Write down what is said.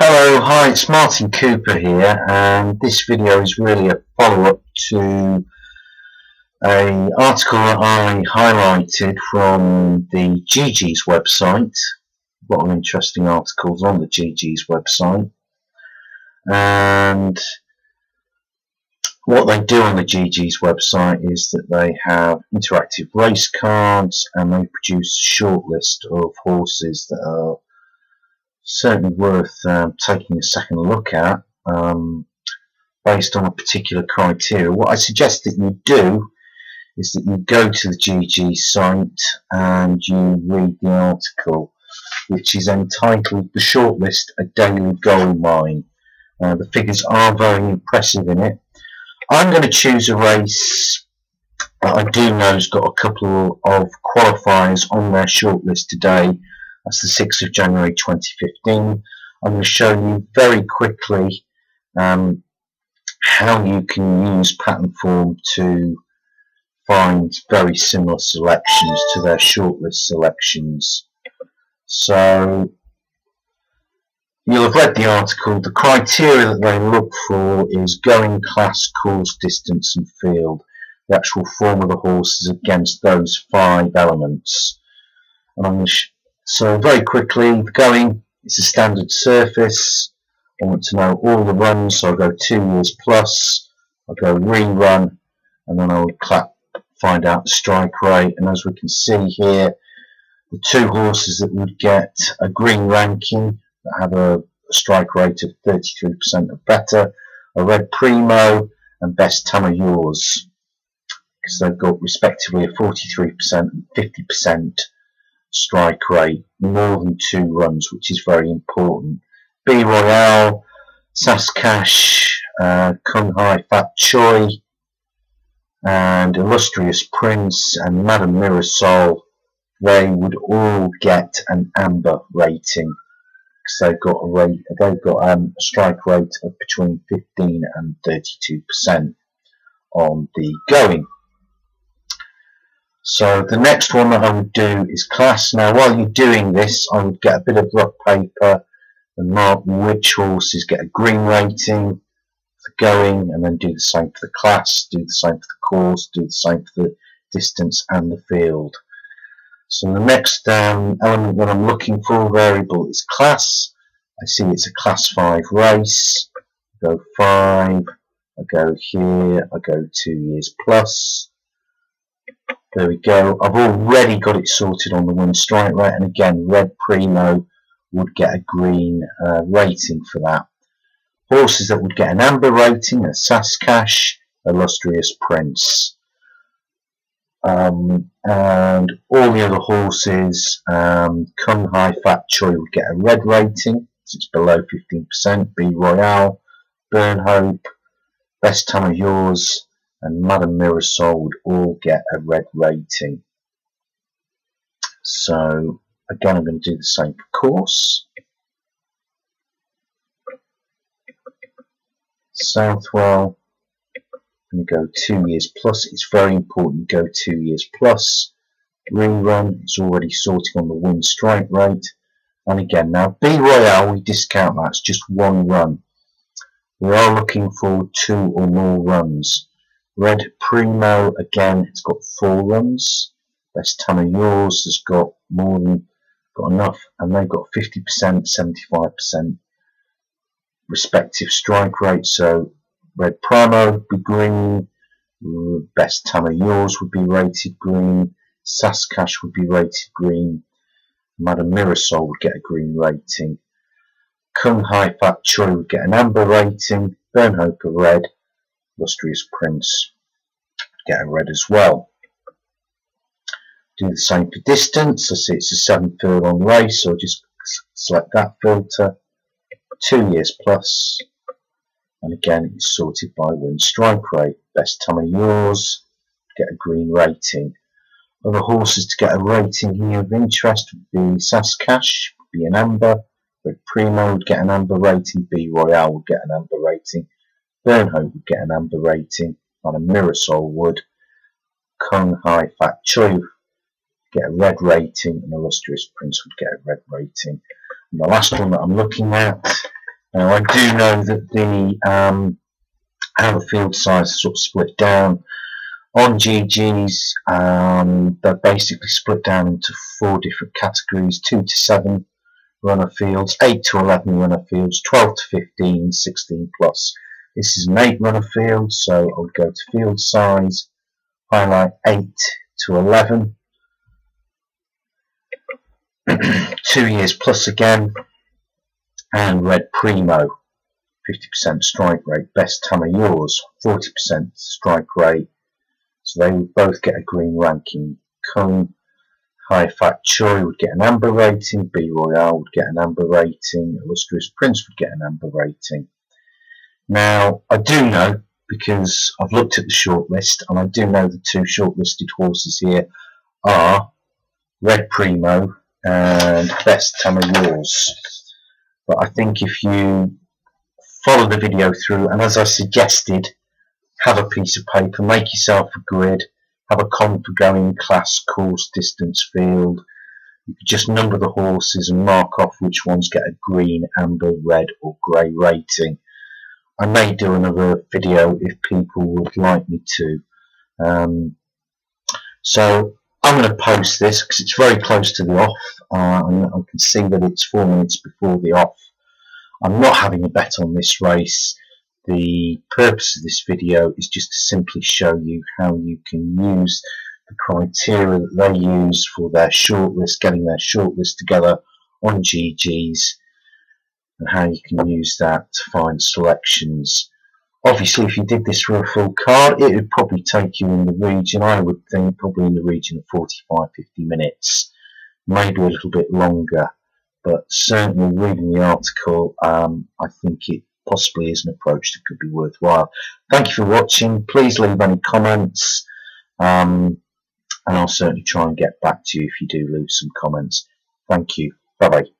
Hello, hi, it's Martin Cooper here, and this video is really a follow-up to an article that I highlighted from the Geegeez website. A lot of interesting articles on the Geegeez website, and what they do on the Geegeez website is that they have interactive race cards, and they produce a short list of horses that are certainly worth taking a second look at based on a particular criteria. What I suggest that you do is that you go to the Geegeez site and you read the article, which is entitled "The Shortlist, a Daily Goldmine." The figures are very impressive in it. I'm going to choose a race that I do know has got a couple of qualifiers on their shortlist today. That's the 6th of January 2015. I'm going to show you very quickly how you can use Patternform to find very similar selections to their shortlist selections. So you'll have read the article. The criteria that they look for is going, class, course, distance and field. The actual form of the horse is against those 5 elements. And I'm going to So very quickly, going, it's a standard surface. I want to know all the runs, so I'll go 2 years plus, I'll go rerun, and then I'll find out the strike rate. And as we can see here, the 2 horses that would get a green ranking that have a strike rate of 33% or better are Red Primo and Best Time of Yours, because they've got respectively a 43% and 50% strike rate, more than 2 runs, which is very important. B Royale, Saskash, Kung Hai Fat Choi, and Illustrious Prince and Madame Mirasol, they would all get an amber rating because they've got a strike rate of between 15 and 32% on the going. So the next one that I would do is class. Now while you're doing this, I would get a bit of rough paper and mark which horses get a green rating for going, and then do the same for the class, do the same for the course, do the same for the distance and the field. So the next element that I'm looking for, variable, is class. I see it's a class 5 race. I go 5, I go here, I go 2 years plus. There we go. I've already got it sorted on the win strike rate, and again, Red Primo would get a green rating for that. Horses that would get an amber rating are Saskash, Illustrious Prince, and all the other horses. Kung Hai Fat Choi would get a red rating, so it's below 15%. B Royale, Burn Hope, Best Time of Yours, and Madame Mirasol would all get a red rating. So again, I'm going to do the same for course. Southwell, I'm going to go 2 years plus. It's very important you go 2 years plus. Rerun, it's already sorting on the win strike rate. And again, now B Royale, we discount that, it's just 1 run. We are looking for 2 or more runs. Red Primo, again, it's got 4 runs. Best Time of Yours has got enough, and they've got 50%, 75% respective strike rate. So Red Primo would be green, Best Time of Yours would be rated green, Saskash would be rated green, Madame Mirasol would get a green rating, Kung Hai Fat Choi would get an amber rating, Burn Hope a red, Illustrious Prince would get a red as well. Do the same for distance. I see it's a 7 furlong race, so I'll just select that filter. 2 years plus, and again it's sorted by win strike rate. Best Time of Yours, get a green rating. Other horses to get a rating here of interest would be Saskash, would be an amber. Red Primo would get an amber rating. B Royale would get an amber rating. Burn Hope would get an amber rating, and a Mirasol would. Kung Hai Fat Choi would get a red rating, and Illustrious Prince would get a red rating. And the last one that I'm looking at Now I do know that the how the field size is sort of split down on Geegeez. They're basically split down into 4 different categories: 2 to 7 runner fields, 8 to 11 runner fields, 12 to 15, 16 plus. This is an 8 runner field, so I would go to field size, highlight 8 to 11, 2 years plus again, and red primo, 50% strike rate. Best Tam of Yours, 40% strike rate, so they would both get a green ranking. Kung High Fat Choi would get an amber rating, B Royale would get an amber rating, Illustrious Prince would get an amber rating. Now, I do know, because I've looked at the shortlist, and I do know the 2 shortlisted horses here are Red Primo and Best Tam of Yours. But I think if you follow the video through, and as I suggested, have a piece of paper, make yourself a grid, have a column for going class, course, distance, field. You could just number the horses and mark off which ones get a green, amber, red or grey rating. I may do another video if people would like me to. So I'm going to post this because it's very close to the off. And I can see that it's 4 minutes before the off. I'm not having a bet on this race. The purpose of this video is just to simply show you how you can use the criteria that they use for their shortlist, getting their shortlist together on Geegeez, and how you can use that to find selections. Obviously, if you did this for a full card, it would probably take you in the region, I would think, probably in the region of 45-50 minutes, maybe a little bit longer. But certainly reading the article, I think it possibly is an approach that could be worthwhile. Thank you for watching. Please leave any comments, and I'll certainly try and get back to you if you do leave some comments. Thank you. Bye bye.